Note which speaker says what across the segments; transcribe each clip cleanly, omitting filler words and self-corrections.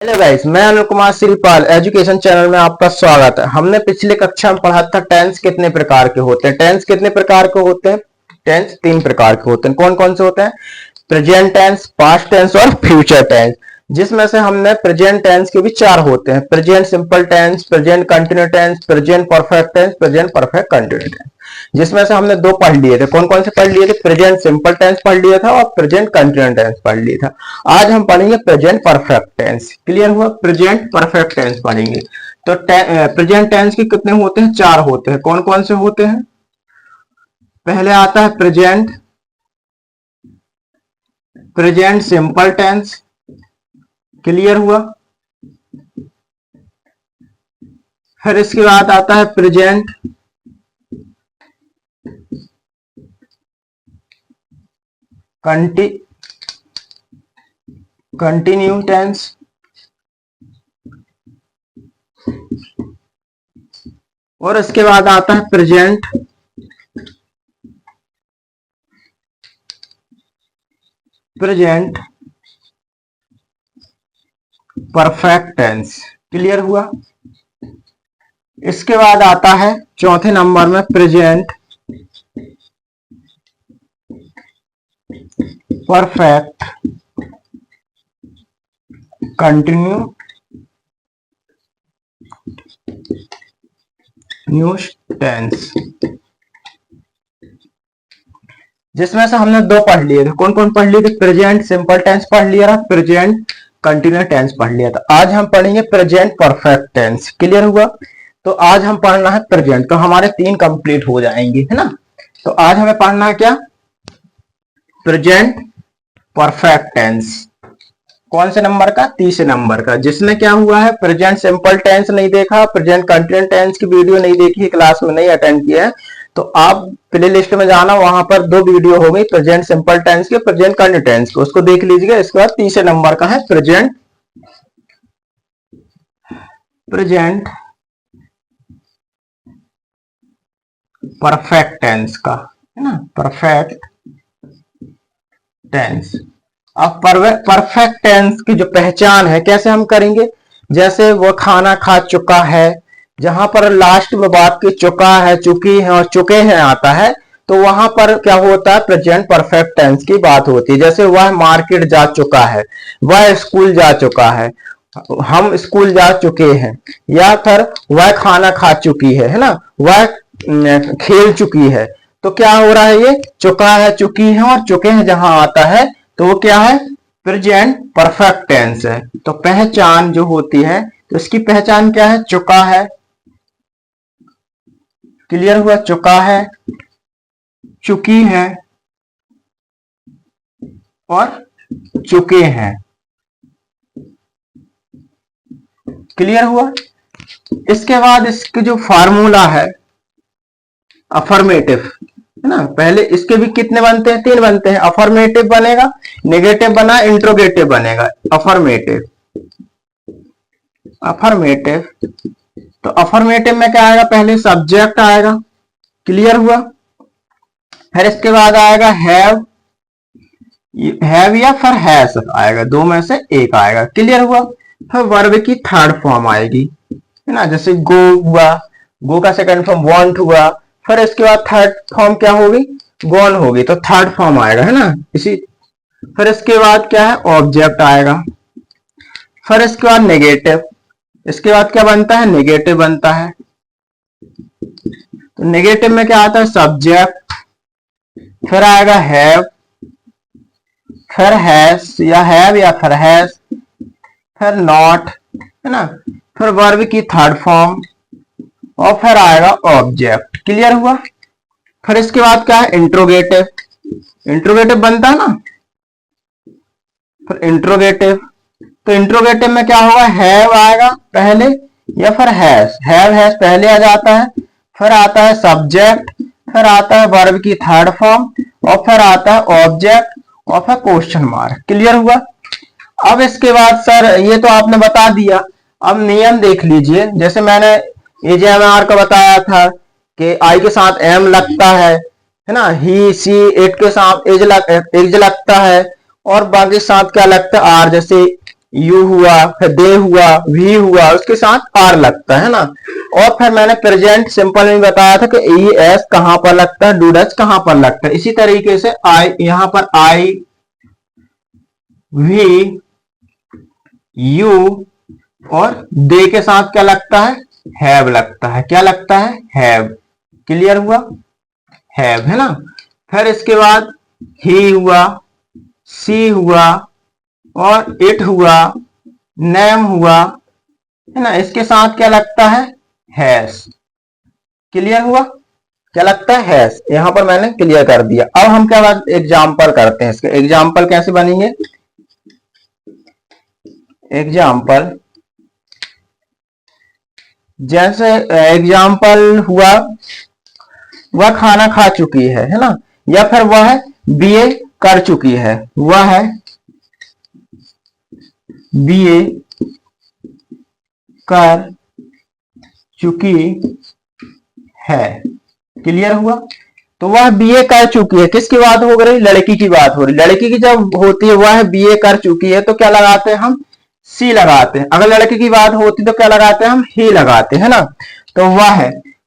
Speaker 1: Hello guys, मैं Anil Kumar Shripal education channel में आपका स्वागत है। हमने पिछले कक्षा में पढ़ा था टेंस कितने प्रकार के होते हैं। टेंस कितने प्रकार के होते हैं? टेंस 3 प्रकार के होते हैं। कौन कौन से होते हैं? प्रेजेंट टेंस, पास्ट टेंस और फ्यूचर टेंस। जिसमें से हमने प्रेजेंट टेंस के भी 4 होते हैं: present simple tense, present continue tense, present perfect tense, present perfect continue tense. जिसमें से हमने 2 पढ़ लिए थे। कौन कौन से पढ़ लिए थे? प्रेजेंट सिंपल टेंस पढ़ लिया था और प्रेजेंट कंटिन्यू टेंस पढ़ लिया था। आज हम पढ़ेंगे प्रेजेंट परफेक्ट टेंस। क्लियर हुआ? प्रेजेंट परफेक्ट टेंस पढ़ेंगे। तो प्रेजेंट टेंस के कितने होते हैं? 4 होते हैं। कौन कौन से होते हैं? पहले आता है प्रेजेंट सिंपल टेंस। क्लियर हुआ? फिर इसके बाद आता है प्रेजेंट कंटिन्यू टेंस। और इसके बाद आता है प्रेजेंट परफेक्ट टेंस। क्लियर हुआ? इसके बाद आता है चौथे नंबर में प्रेजेंट परफेक्ट कंटिन्यू टेंस। जिसमें से हमने 2 पढ़ लिए थे। कौन कौन पढ़ लिए थे? प्रेजेंट सिंपल टेंस पढ़ लिया था, प्रेजेंट कंटिन्यू टेंस पढ़ लिया था। आज हम पढ़ेंगे प्रेजेंट परफेक्ट टेंस। क्लियर हुआ? तो आज हम पढ़ना है प्रेजेंट। तो हमारे 3 कंप्लीट हो जाएंगे, है ना। तो आज हमें पढ़ना है क्या? Present perfect tense. कौन से नंबर का? तीसरे नंबर का। जिसने क्या हुआ है, प्रेजेंट सिंपल टेंस नहीं देखा, प्रेजेंट कंटिन्यू टेंस की वीडियो नहीं देखी, क्लास में नहीं अटेंड किया है, तो आप प्ले लिस्ट में जाना, वहां पर 2 वीडियो हो गई प्रेजेंट सिंपल टेंस के, प्रेजेंट कंटिन्यू टेंस के, उसको देख लीजिएगा। इसके बाद तीसरे नंबर का है प्रेजेंट परफेक्ट टेंस का, है ना, परफेक्ट टेंस। अब परफेक्ट टेंस की जो पहचान है कैसे हम करेंगे? जैसे वो खाना खा चुका है, जहां पर लास्ट में बात की चुका है, चुकी है और चुके हैं आता है, तो वहां पर क्या होता है? प्रेजेंट परफेक्ट टेंस की बात होती है। जैसे वह मार्केट जा चुका है, वह स्कूल जा चुका है, हम स्कूल जा चुके हैं, या फिर वह खाना खा चुकी है ना, वह खेल चुकी है। तो क्या हो रहा है? ये चुका है, चुकी है और चुके हैं जहां आता है, तो वो क्या है? प्रेजेंट परफेक्ट टेंस है। तो पहचान जो होती है, तो इसकी पहचान क्या है? चुका है। क्लियर हुआ? चुका है, चुकी है और चुके हैं। क्लियर हुआ? इसके बाद इसके जो फार्मूला है अफर्मेटिव, है ना। पहले इसके भी कितने बनते हैं? 3 बनते हैं। अफर्मेटिव बनेगा, नेगेटिव बना, इंट्रोगेटिव बनेगा। अफर्मेटिव तो अफर्मेटिव में क्या आएगा? पहले सब्जेक्ट आएगा। क्लियर हुआ? फिर इसके बाद आएगा हैव या फिर हैज आएगा, 2 में से एक आएगा। क्लियर हुआ? फिर वर्ब की थर्ड फॉर्म आएगी, है ना। जैसे गो हुआ, गो का सेकंड फॉर्म वांट हुआ। फिर इसके बाद थर्ड फॉर्म क्या होगी? गॉन होगी, तो थर्ड फॉर्म आएगा, है ना। इसी फिर इसके बाद क्या है? ऑब्जेक्ट आएगा। फिर इसके बाद नेगेटिव। इसके बाद क्या बनता है? नेगेटिव बनता है। तो नेगेटिव में क्या आता है? सब्जेक्ट, फिर आएगा हैव, फिर हैज या हैव या फिर हैज, फिर नॉट, है ना। फिर वर्ब की थर्ड फॉर्म और फिर आएगा ऑब्जेक्ट। क्लियर हुआ? फिर इसके बाद क्या है? इंट्रोगेटिव बनता है ना। फिर इंट्रोगेटिव, तो इंट्रोगेटिव में क्या होगा? हैव आएगा पहले या फिर हैज पहले आ जाता है, फिर आता है सब्जेक्ट, फिर आता है वर्ब की थर्ड फॉर्म और फिर आता है ऑब्जेक्ट और फिर क्वेश्चन मार्क। क्लियर हुआ? अब इसके बाद सर ये तो आपने बता दिया, अब नियम देख लीजिए। जैसे मैंने एजेएमआर का बताया था कि आई के साथ एम लगता है ना, ही सी इट के साथ एज लगता है, और बाकी साथ क्या लगता है? आर। जैसे यू हुआ, फिर दे हुआ, वी हुआ, उसके साथ आर लगता है ना। और फिर मैंने प्रेजेंट सिंपल में बताया था कि ई एस कहां पर लगता है, डू डज कहां पर लगता है। इसी तरीके से आई, यहां पर आई, वी, यू और दे के साथ क्या लगता है, हैव लगता है। क्या लगता है, हैव। क्लियर हुआ, हैव है ना। फिर इसके बाद ही हुआ, सी हुआ और इट हुआ, नेम हुआ, है ना। इसके साथ क्या लगता है, हैज। क्लियर हुआ, क्या लगता है, हैज। यहां पर मैंने क्लियर कर दिया। अब हम क्या बात एग्जाम्पल करते हैं। इसके एग्जाम्पल कैसे बनेंगे, एग्जाम्पल जैसे एग्जाम्पल हुआ, वह खाना खा चुकी है ना, या फिर वह बीए कर चुकी है, वह बीए कर चुकी है। क्लियर हुआ, तो वह बीए कर चुकी है, किसकी बात हो रही, लड़की की बात हो रही। लड़की की जब होती है वह बीए कर चुकी है तो क्या लगाते हैं हम, सी लगाते हैं। अगर लड़के की बात होती तो क्या लगाते हैं हम, ही लगाते हैं ना। तो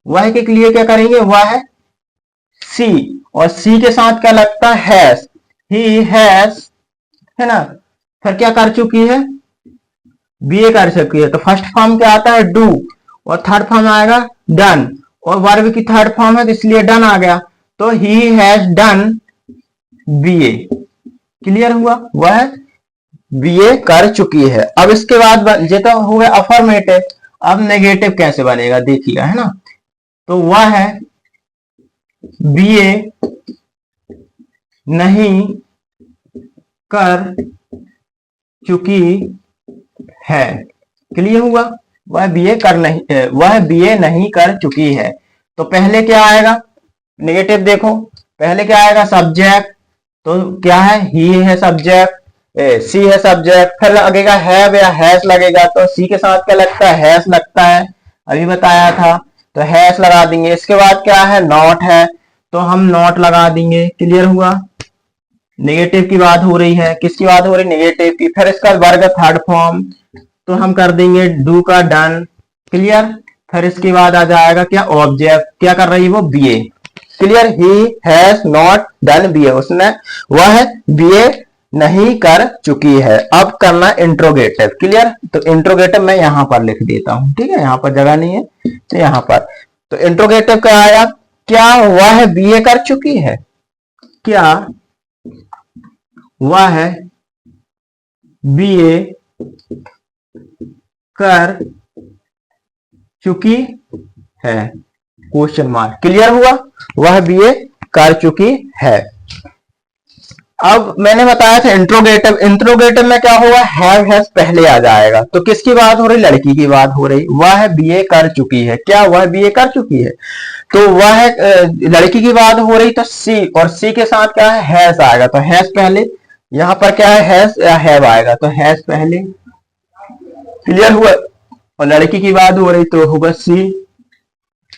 Speaker 1: वह के लिए क्या करेंगे, वह सी, और सी के साथ क्या लगता है, हैज। ही हैज, है ना। फिर क्या कर चुकी है, बीए कर चुकी है, तो फर्स्ट फॉर्म क्या आता है, डू, और थर्ड फॉर्म आएगा डन, और वर्ब की थर्ड फॉर्म है तो इसलिए डन आ गया। तो he has done BA. Clear हुआ, वह बीए कर चुकी है। अब इसके बाद ये तो हो गया अफर्मेटिव। अब नेगेटिव कैसे बनेगा देखिएगा, है ना। तो वह है बीए नहीं कर चुकी है। क्लियर हुआ, वह बीए नहीं कर चुकी है। तो पहले क्या आएगा, नेगेटिव देखो, पहले क्या आएगा, सब्जेक्ट। तो क्या है, ही है सब्जेक्ट, सी है सब्जेक्ट, फिर लगेगा हैव या हैज लगेगा। तो सी के साथ क्या लगता है, हैज लगता है, अभी बताया था, तो हैज लगा देंगे। इसके बाद क्या है, नॉट है, तो हम नॉट लगा देंगे। क्लियर हुआ, नेगेटिव की बात हो रही है, किसकी बात हो रही है, नेगेटिव की। फिर इसका वर्ग थर्ड फॉर्म, तो हम कर देंगे डू का डन। क्लियर, फिर इसके बाद आ जाएगा क्या, ऑब्जेक्ट, क्या कर रही है वो, BA. Clear, he has not done BA, उसने वह बीए नहीं कर चुकी है। अब करना इंट्रोगेटिव। क्लियर, तो इंट्रोगेटिव मैं यहां पर लिख देता हूं, ठीक है, यहां पर जगह नहीं है तो यहां पर। तो इंट्रोगेटिव क्या आया, क्या वह बीए कर चुकी है, क्या वह बीए कर चुकी है, क्वेश्चन मार्क। क्लियर हुआ, वह बीए कर चुकी है। अब मैंने बताया था इंट्रोगेटिव, इंट्रोगेटिव में क्या होगा, हैव हैज पहले आ जाएगा। तो किसकी बात हो रही, लड़की की बात हो रही, वह बीए कर चुकी है, क्या वह बीए कर चुकी है। तो वह लड़की की बात हो रही, तो सी, और सी के साथ क्या है, हैज आएगा, तो हैज पहले। यहां पर क्या है, हैज या हैव आएगा, तो हैज पहले। क्लियर हुआ, और लड़की की बात हो रही तो होगा सी,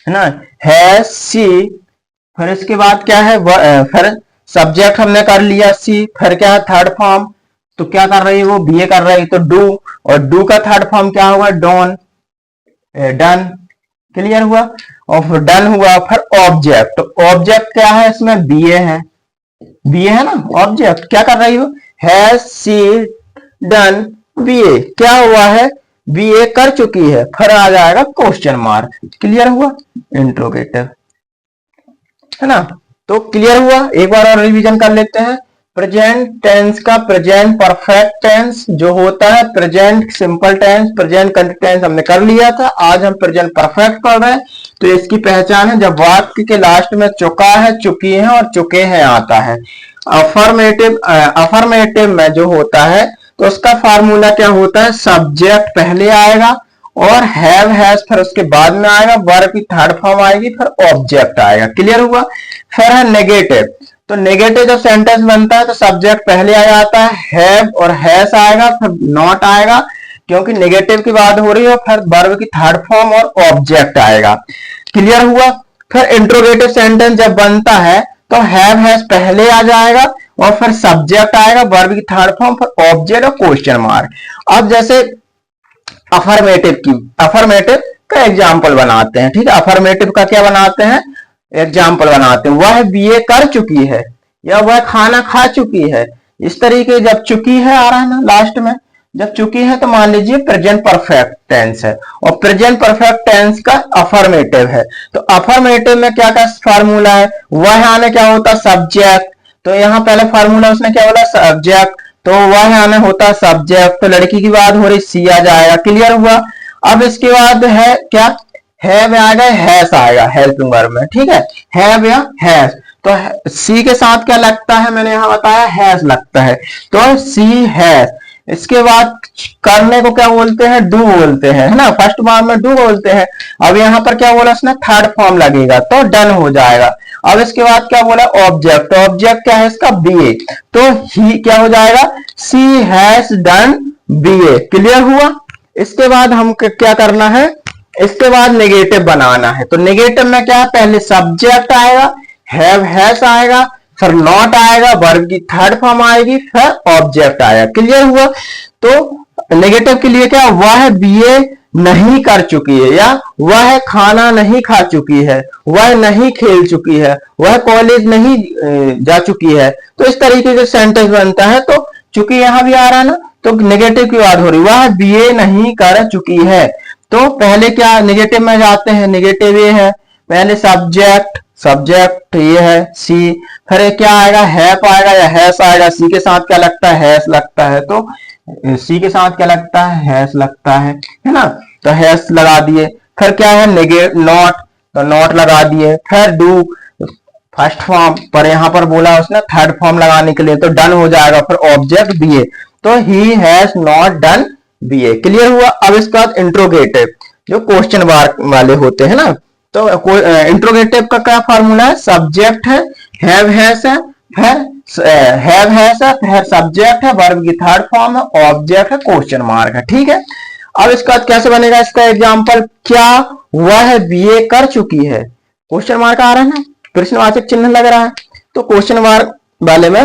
Speaker 1: है ना, हैज सी। फिर इसके बाद क्या है, फिर सब्जेक्ट हमने कर लिया सी, फिर क्या है, थर्ड फॉर्म, तो क्या कर रही है वो, बीए कर रही है, तो डू, और डू का थर्ड फॉर्म क्या होगा, डॉन, डन। क्लियर हुआ, और डन हुआ। फिर ऑब्जेक्ट, तो ऑब्जेक्ट क्या है, इसमें बीए है, बीए है ना ऑब्जेक्ट। क्या कर रही हो, हैज सी डन बीए, क्या हुआ है, बीए कर चुकी है। फिर आ जाएगा क्वेश्चन मार्क। क्लियर हुआ, इंट्रोगेटिव, है ना। तो क्लियर हुआ, एक बार और रिवीजन कर लेते हैं। प्रेजेंट टेंस का प्रेजेंट परफेक्ट टेंस जो होता है, present simple tense, present continuous tense हमने कर लिया था। आज हम प्रेजेंट परफेक्ट पढ़ रहे हैं। तो इसकी पहचान है, जब वाक्य के लास्ट में चुका है, चुकी है और चुके हैं आता है। अफर्मेटिव में जो होता है तो उसका फार्मूला क्या होता है, सब्जेक्ट पहले आएगा और हैव हैज फिर उसके बाद में आएगा, वर्ब की थर्ड फॉर्म आएगी, फिर ऑब्जेक्ट आएगा। क्लियर हुआ। फिर है नेगेटिव, तो नेगेटिव जब सेंटेंस बनता है तो सब्जेक्ट पहले आ जाता है, हैव और हैज आएगा, फिर नॉट आएगा क्योंकि नेगेटिव की बात हो रही है, फिर वर्ब की थर्ड फॉर्म और ऑब्जेक्ट आएगा। क्लियर हुआ। फिर इंट्रोगेटिव सेंटेंस जब बनता है तो हैव हैज पहले आ जाएगा और फिर सब्जेक्ट आएगा, वर्ब की थर्ड फॉर्म, फिर ऑब्जेक्ट और क्वेश्चन मार्क। अब जैसे अफर्मेटिव का एग्जाम्पल बनाते हैं, ठीक है। अफर्मेटिव का क्या बनाते हैं, एग्जाम्पल बनाते हैं। वह बीए कर चुकी है या वह खाना खा चुकी है। इस तरीके जब चुकी है आ रहा है ना लास्ट में, जब चुकी है तो मान लीजिए प्रेजेंट परफेक्ट टेंस है, और प्रेजेंट परफेक्ट टेंस का अफर्मेटिव है। तो अफर्मेटिव में क्या क्या फार्मूला है, वह आने क्या होता है सब्जेक्ट। तो यहाँ पहले फार्मूला उसने क्या बोला सब्जेक्ट, तो वह आने होता सब्जेक्ट। तो लड़की की बात हो रही, सी आ जाएगा, क्लियर हुआ। अब इसके बाद है क्या, हैव आएगा, हैस आएगा हेल्पिंग वर्ब में, ठीक है, हैव या हैस। तो सी के साथ क्या लगता है, मैंने यहां बताया हैस लगता है, तो सी हैस। इसके बाद करने को क्या बोलते हैं, डू बोलते हैं, है ना, फर्स्ट फॉर्म में डू बोलते हैं। अब यहाँ पर क्या बोला इसने, थर्ड फॉर्म लगेगा तो डन हो जाएगा। अब इसके बाद क्या बोला ऑब्जेक्ट, तो ऑब्जेक्ट क्या है इसका बीए, तो ही क्या हो जाएगा, सी हैज डन बीए, क्लियर हुआ। इसके बाद हम क्या करना है, इसके बाद नेगेटिव बनाना है। तो नेगेटिव में क्या है, पहले सब्जेक्ट आएगा, हैव हैज आएगा, फिर नॉट आएगा, वर्ब की थर्ड फॉर्म आएगी, फिर ऑब्जेक्ट आएगा, क्लियर हुआ। तो नेगेटिव के लिए क्या, वह बीए नहीं कर चुकी है, या वह खाना नहीं खा चुकी है, वह नहीं खेल चुकी है, वह कॉलेज नहीं जा चुकी है। तो इस तरीके से सेंटेंस बनता है। तो चूंकि यहां भी आ रहा है ना, तो नेगेटिव की बात हो रही, वह बीए नहीं कर चुकी है। तो पहले क्या नेगेटिव में जाते हैं, नेगेटिव ये है, पहले सब्जेक्ट ये है सी, फिर क्या आएगा हैव आएगा या हैस आएगा। सी के साथ क्या लगता है, हैस लगता है, तो सी के साथ क्या लगता है, हैस लगता है ना, तो हैस लगा दिए। फिर क्या है नॉट, तो नॉट लगा दिए। फिर डू फर्स्ट फॉर्म पर, यहां पर बोला उसने थर्ड फॉर्म लगाने के लिए, तो डन हो जाएगा। फिर ऑब्जेक्ट बीए, तो he has not done BA, clear हुआ। अब इसके बाद इंट्रोगेटिव, जो क्वेश्चन मार्क वाले होते हैं ना, तो इंट्रोगेटिव का क्या फार्मूला है, सब्जेक्ट है, हैव हैज है, फिर सब्जेक्ट है, वर्ब की थर्ड फॉर्म है, ऑब्जेक्ट है, क्वेश्चन मार्क है, ठीक है। अब इसके बाद कैसे बनेगा इसका एग्जांपल, क्या वह बीए कर चुकी है, क्वेश्चन मार्क आ रहा है ना, प्रश्नवाचक चिन्ह लग रहा है, तो क्वेश्चन मार्क वाले में